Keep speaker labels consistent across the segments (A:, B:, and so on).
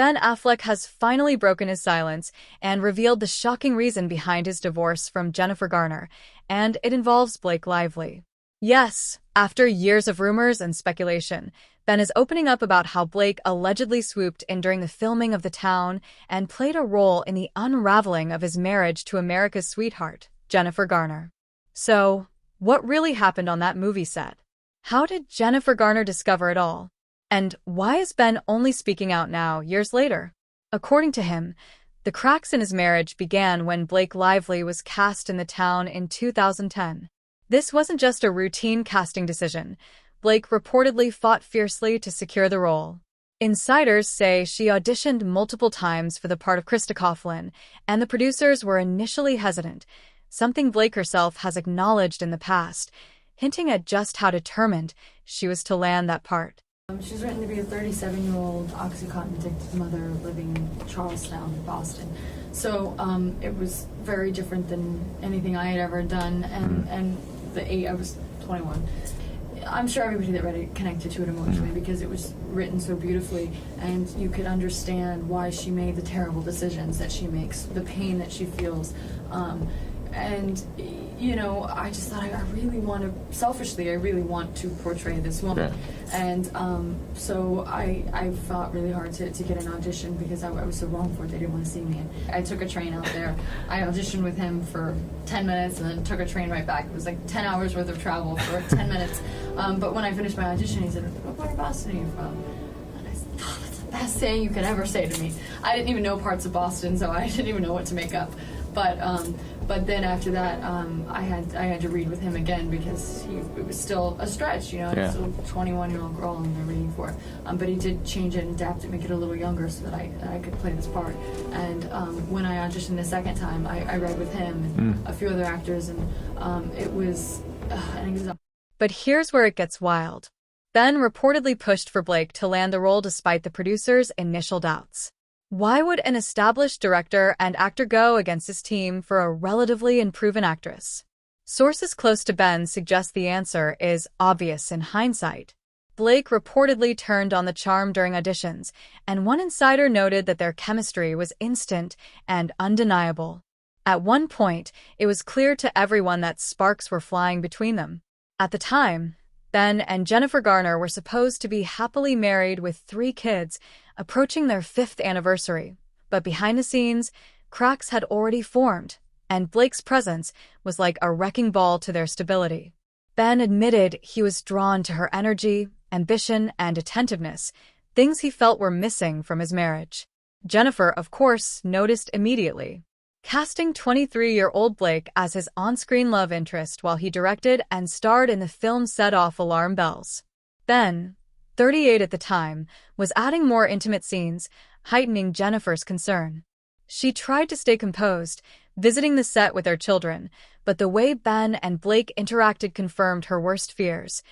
A: Ben Affleck has finally broken his silence and revealed the shocking reason behind his divorce from Jennifer Garner, and it involves Blake Lively. Yes, after years of rumors and speculation, Ben is opening up about how Blake allegedly swooped in during the filming of The Town and played a role in the unraveling of his marriage to America's sweetheart, Jennifer Garner. So, what really happened on that movie set? How did Jennifer Garner discover it all? And why is Ben only speaking out now, years later? According to him, the cracks in his marriage began when Blake Lively was cast in The Town in 2010. This wasn't just a routine casting decision. Blake reportedly fought fiercely to secure the role. Insiders say she auditioned multiple times for the part of Krista Coughlin, and the producers were initially hesitant, something Blake herself has acknowledged in the past, hinting at just how determined she was to land that part.
B: She's written to be a 37-year-old Oxycontin-addicted mother living in Charlestown, Boston. So it was very different than anything I had ever done, and I was 21. I'm sure everybody that read it connected to it emotionally because it was written so beautifully, and you could understand why she made the terrible decisions that she makes, the pain that she feels. And, you know, I just thought I really want to portray this woman. Yeah. And so I fought really hard to get an audition because I was so wrong for it. They didn't want to see me. And I took a train out there. I auditioned with him for 10 minutes and then took a train right back. It was like 10 hours worth of travel for 10 minutes. But when I finished my audition, he said, "What part of Boston are you from?" And I said, "Oh, that's the best saying you could ever say to me." I didn't even know parts of Boston, so I didn't even know what to make up. But then after that, I had to read with him again because it was still a stretch, you know. Yeah. It's still a 21-year-old girl and they're reading for. But he did change it and adapt it, make it a little younger so that I could play this part. And when I auditioned the second time, I read with him and a few other actors, and it was an example.
A: But here's where it gets wild. Ben reportedly pushed for Blake to land the role despite the producer's initial doubts. Why would an established director and actor go against his team for a relatively unproven actress? Sources close to Ben suggest the answer is obvious in hindsight. Blake reportedly turned on the charm during auditions, and one insider noted that their chemistry was instant and undeniable. At one point, it was clear to everyone that sparks were flying between them. At the time, Ben and Jennifer Garner were supposed to be happily married with 3 kids, approaching their 5th anniversary. But behind the scenes, cracks had already formed, and Blake's presence was like a wrecking ball to their stability. Ben admitted he was drawn to her energy, ambition, and attentiveness, things he felt were missing from his marriage. Jennifer, of course, noticed immediately, casting 23-year-old Blake as his on-screen love interest while he directed and starred in the film set off alarm bells. Ben, 38 at the time, was adding more intimate scenes, heightening Jennifer's concern. She tried to stay composed, visiting the set with their children, but the way Ben and Blake interacted confirmed her worst fears.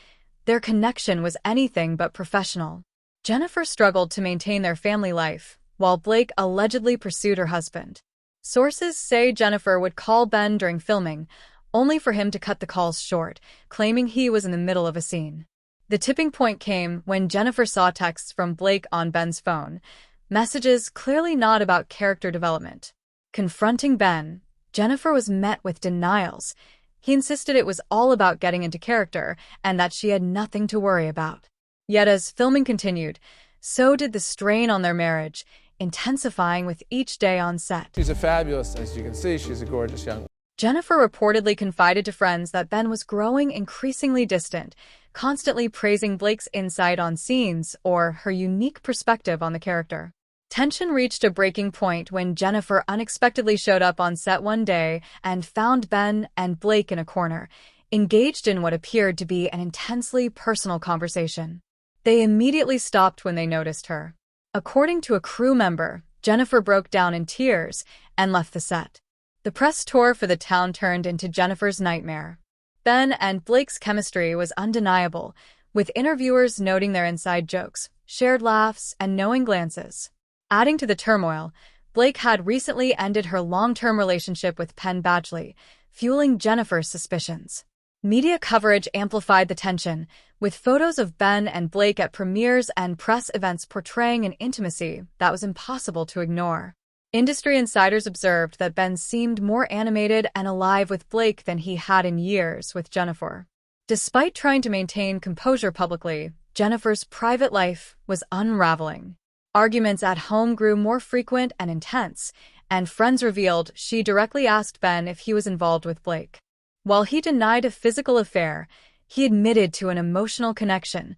A: Their connection was anything but professional. Jennifer struggled to maintain their family life, while Blake allegedly pursued her husband. Sources say Jennifer would call Ben during filming, only for him to cut the calls short, claiming he was in the middle of a scene. The tipping point came when Jennifer saw texts from Blake on Ben's phone, messages clearly not about character development. Confronting Ben, Jennifer was met with denials. He insisted it was all about getting into character and that she had nothing to worry about. Yet as filming continued, so did the strain on their marriage, intensifying with each day on set.
C: She's a fabulous, as you can see, she's a gorgeous young.
A: Jennifer reportedly confided to friends that Ben was growing increasingly distant, constantly praising Blake's insight on scenes or her unique perspective on the character. Tension reached a breaking point when Jennifer unexpectedly showed up on set one day and found Ben and Blake in a corner, engaged in what appeared to be an intensely personal conversation. They immediately stopped when they noticed her. According to a crew member, Jennifer broke down in tears and left the set. The press tour for The Town turned into Jennifer's nightmare. Ben and Blake's chemistry was undeniable, with interviewers noting their inside jokes, shared laughs, and knowing glances. Adding to the turmoil, Blake had recently ended her long-term relationship with Penn Badgley, fueling Jennifer's suspicions. Media coverage amplified the tension, with photos of Ben and Blake at premieres and press events portraying an intimacy that was impossible to ignore. Industry insiders observed that Ben seemed more animated and alive with Blake than he had in years with Jennifer. Despite trying to maintain composure publicly, Jennifer's private life was unraveling. Arguments at home grew more frequent and intense, and friends revealed she directly asked Ben if he was involved with Blake. While he denied a physical affair, he admitted to an emotional connection,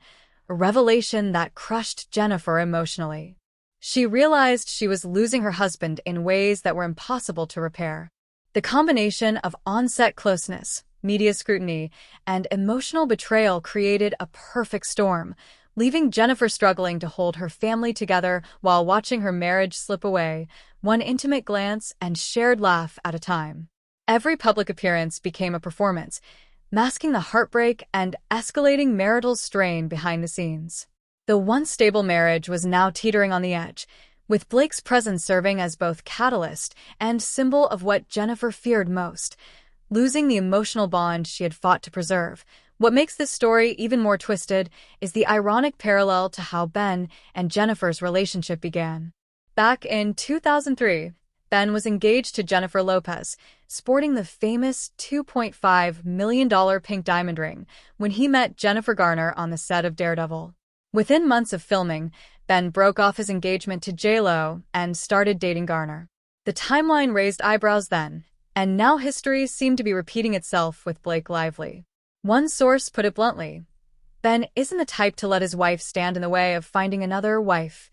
A: a revelation that crushed Jennifer emotionally. She realized she was losing her husband in ways that were impossible to repair. The combination of on-set closeness, media scrutiny, and emotional betrayal created a perfect storm, leaving Jennifer struggling to hold her family together while watching her marriage slip away, one intimate glance and shared laugh at a time. Every public appearance became a performance, masking the heartbreak and escalating marital strain behind the scenes. The once stable marriage was now teetering on the edge, with Blake's presence serving as both catalyst and symbol of what Jennifer feared most, losing the emotional bond she had fought to preserve. What makes this story even more twisted is the ironic parallel to how Ben and Jennifer's relationship began. Back in 2003, Ben was engaged to Jennifer Lopez, sporting the famous $2.5 million pink diamond ring when he met Jennifer Garner on the set of Daredevil. Within months of filming, Ben broke off his engagement to J.Lo and started dating Garner. The timeline raised eyebrows then, and now history seemed to be repeating itself with Blake Lively. One source put it bluntly: Ben isn't the type to let his wife stand in the way of finding another wife,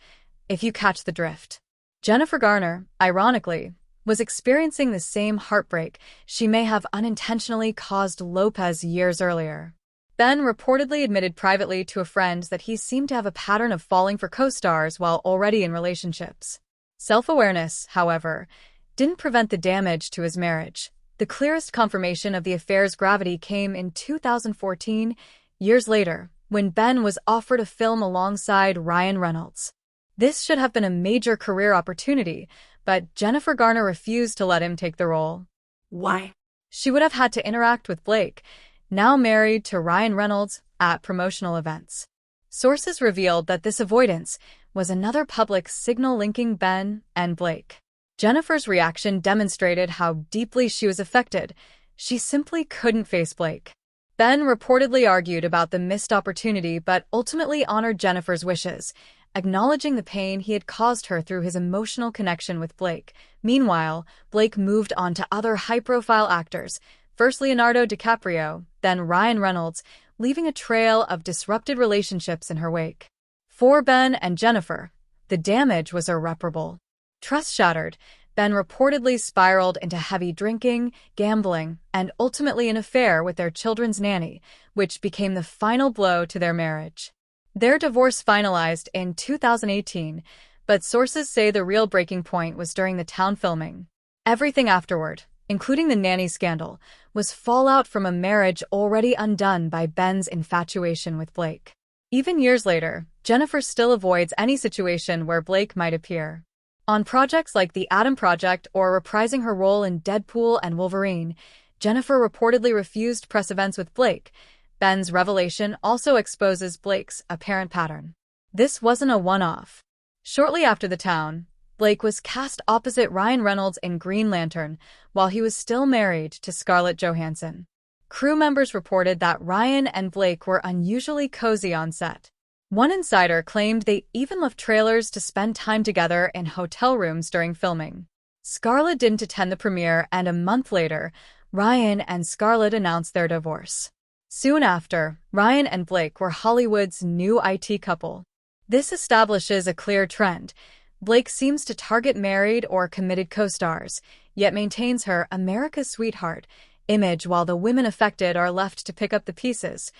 A: if you catch the drift. Jennifer Garner, ironically, was experiencing the same heartbreak she may have unintentionally caused Lopez years earlier. Ben reportedly admitted privately to a friend that he seemed to have a pattern of falling for co-stars while already in relationships. Self-awareness, however, didn't prevent the damage to his marriage. The clearest confirmation of the affair's gravity came in 2014, years later, when Ben was offered a film alongside Ryan Reynolds. This should have been a major career opportunity, but Jennifer Garner refused to let him take the role.
D: Why?
A: She would have had to interact with Blake, now married to Ryan Reynolds, at promotional events. Sources revealed that this avoidance was another public signal linking Ben and Blake. Jennifer's reaction demonstrated how deeply she was affected. She simply couldn't face Blake. Ben reportedly argued about the missed opportunity but ultimately honored Jennifer's wishes, acknowledging the pain he had caused her through his emotional connection with Blake. Meanwhile, Blake moved on to other high-profile actors, first Leonardo DiCaprio, then Ryan Reynolds, leaving a trail of disrupted relationships in her wake. For Ben and Jennifer, the damage was irreparable. Trust shattered, Ben reportedly spiraled into heavy drinking, gambling, and ultimately an affair with their children's nanny, which became the final blow to their marriage. Their divorce finalized in 2018, but sources say the real breaking point was during the town filming. Everything afterward, including the nanny scandal, was fallout from a marriage already undone by Ben's infatuation with Blake. Even years later, Jennifer still avoids any situation where Blake might appear. On projects like The Adam Project or reprising her role in Deadpool and Wolverine, Jennifer reportedly refused press events with Blake. Ben's revelation also exposes Blake's apparent pattern. This wasn't a one-off. Shortly after the town, Blake was cast opposite Ryan Reynolds in Green Lantern while he was still married to Scarlett Johansson. Crew members reported that Ryan and Blake were unusually cozy on set. One insider claimed they even left trailers to spend time together in hotel rooms during filming. Scarlett didn't attend the premiere, and a month later, Ryan and Scarlett announced their divorce. Soon after, Ryan and Blake were Hollywood's new IT couple. This establishes a clear trend. Blake seems to target married or committed co-stars, yet maintains her America's sweetheart image while the women affected are left to pick up the pieces.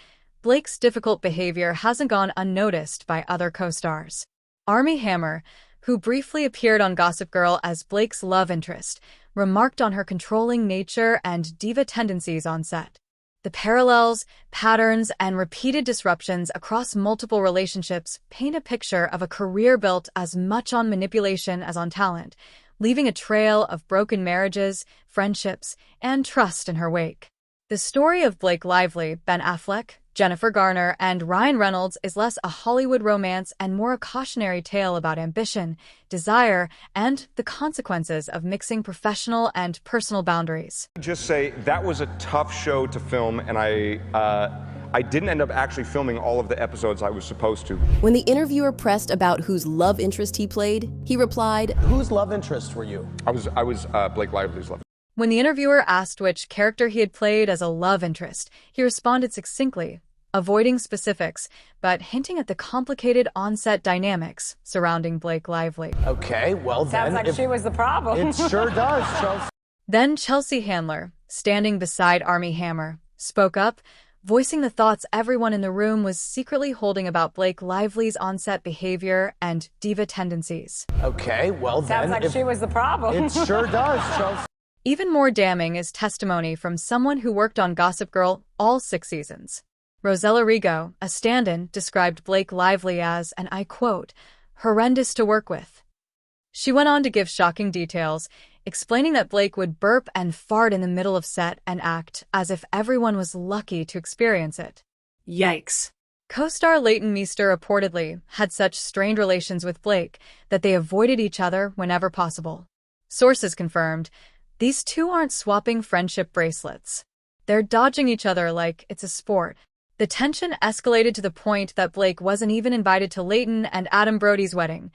A: Blake's difficult behavior hasn't gone unnoticed by other co-stars. Armie Hammer, who briefly appeared on Gossip Girl as Blake's love interest, remarked on her controlling nature and diva tendencies on set. The parallels, patterns, and repeated disruptions across multiple relationships paint a picture of a career built as much on manipulation as on talent, leaving a trail of broken marriages, friendships, and trust in her wake. The story of Blake Lively, Ben Affleck, Jennifer Garner, and Ryan Reynolds is less a Hollywood romance and more a cautionary tale about ambition, desire, and the consequences of mixing professional and personal boundaries.
D: Just say that was a tough show to film, and I didn't end up actually filming all of the episodes I was supposed to.
E: When the interviewer pressed about whose love interest he played, he replied,
F: "Whose love interest were you?"
D: I was Blake Lively's love.
A: When the interviewer asked which character he had played as a love interest, he responded succinctly, avoiding specifics, but hinting at the complicated on-set dynamics surrounding Blake Lively.
F: Okay, well then...
G: Sounds like she was the problem.
F: It sure does, Chelsea.
A: Then Chelsea Handler, standing beside Armie Hammer, spoke up, voicing the thoughts everyone in the room was secretly holding about Blake Lively's on-set behavior and diva tendencies.
F: Okay, well then...
G: Sounds like she was the problem.
F: It sure does, Chelsea.
A: Even more damning is testimony from someone who worked on Gossip Girl all 6 seasons. Rosella Rigo, a stand-in, described Blake Lively as, and I quote, horrendous to work with. She went on to give shocking details, explaining that Blake would burp and fart in the middle of set and act as if everyone was lucky to experience it. Yikes. Co-star Leighton Meester reportedly had such strained relations with Blake that they avoided each other whenever possible. Sources confirmed, these two aren't swapping friendship bracelets. They're dodging each other like it's a sport. The tension escalated to the point that Blake wasn't even invited to Leighton and Adam Brody's wedding.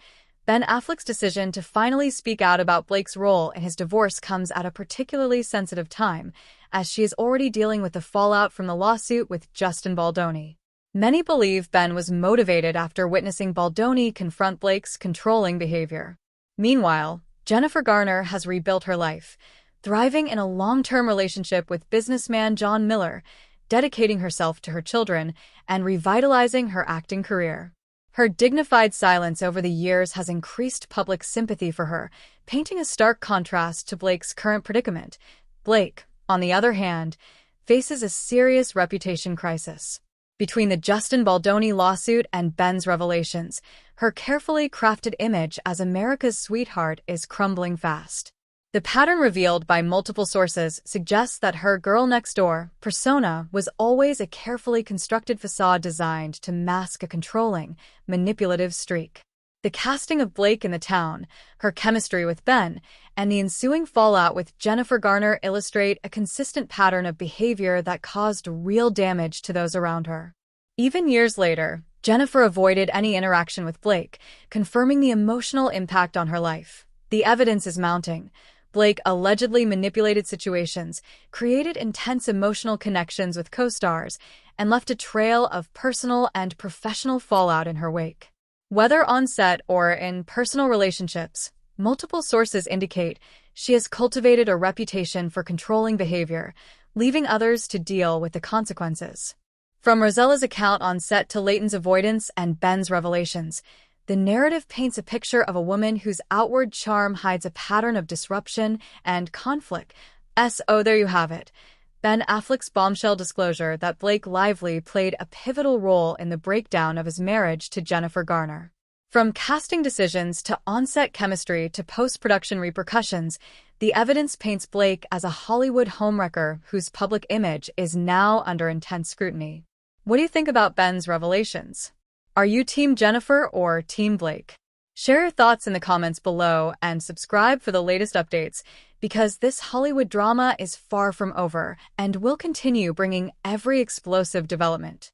A: Ben Affleck's decision to finally speak out about Blake's role in his divorce comes at a particularly sensitive time, as she is already dealing with the fallout from the lawsuit with Justin Baldoni. Many believe Ben was motivated after witnessing Baldoni confront Blake's controlling behavior. Meanwhile, Jennifer Garner has rebuilt her life, thriving in a long-term relationship with businessman John Miller, dedicating herself to her children and revitalizing her acting career. Her dignified silence over the years has increased public sympathy for her, painting a stark contrast to Blake's current predicament. Blake, on the other hand, faces a serious reputation crisis. Between the Justin Baldoni lawsuit and Ben's revelations, her carefully crafted image as America's sweetheart is crumbling fast. The pattern revealed by multiple sources suggests that her girl-next-door persona was always a carefully constructed facade designed to mask a controlling, manipulative streak. The casting of Blake in the town, her chemistry with Ben, and the ensuing fallout with Jennifer Garner illustrate a consistent pattern of behavior that caused real damage to those around her. Even years later, Jennifer avoided any interaction with Blake, confirming the emotional impact on her life. The evidence is mounting. Blake allegedly manipulated situations, created intense emotional connections with co-stars, and left a trail of personal and professional fallout in her wake. Whether on set or in personal relationships, multiple sources indicate she has cultivated a reputation for controlling behavior, leaving others to deal with the consequences. From Rosella's account on set to Leighton's avoidance and Ben's revelations, the narrative paints a picture of a woman whose outward charm hides a pattern of disruption and conflict. So there you have it. Ben Affleck's bombshell disclosure that Blake Lively played a pivotal role in the breakdown of his marriage to Jennifer Garner. From casting decisions to on-set chemistry to post-production repercussions, the evidence paints Blake as a Hollywood homewrecker whose public image is now under intense scrutiny. What do you think about Ben's revelations? Are you Team Jennifer or Team Blake? Share your thoughts in the comments below and subscribe for the latest updates, because this Hollywood drama is far from over and will continue bringing every explosive development.